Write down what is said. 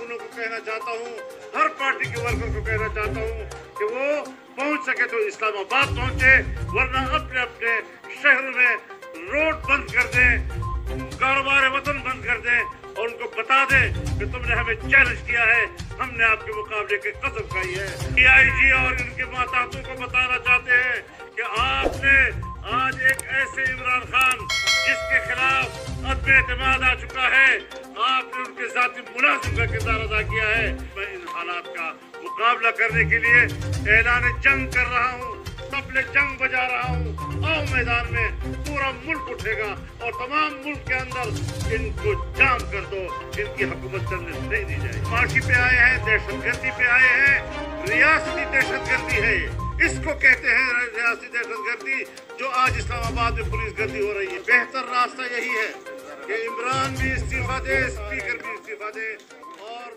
कारकुनों को कहना चाहता हूँ, हर पार्टी के वर्कर को कहना चाहता हूँ कि वो पहुँच सके तो इस्लामाबाद पहुँचे, वरना अपने अपने शहरों में रोड बंद कर दें, कारोबार वतन बंद कर दें और उनको बता दें कि तुमने हमें चैलेंज किया है, हमने आपके मुकाबले की कसम खाई है। DIG और उनके माताहतों को बताना चाहते हैं कि आपने आज एक ऐसे इमरान खान जिसके खिलाफ अदम एतमाद आ चुका है, आपने उनके जाती मुलाजिम का किरदार अदा किया है। मैं इन हालात का मुकाबला करने के लिए ऐलान जंग कर रहा हूँ, तबले जंग बजा रहा हूँ। आओ मैदान में, पूरा मुल्क उठेगा और तमाम मुल्क के अंदर इनको जाम कर दो, इनकी हुकूमत चलने नहीं दी जाए। माशी पे आए हैं, दहशतगर्दी पे आए हैं, रियासती दहशतगर्दी है, इसको कहते हैं रियासती दहशतगर्दी, जो आज इस्लामाबाद में पुलिस गर्दी हो रही है। बेहतर रास्ता यही है कि इमरान भी इस्तीफा दे, स्पीकर भी इस्तीफा दे और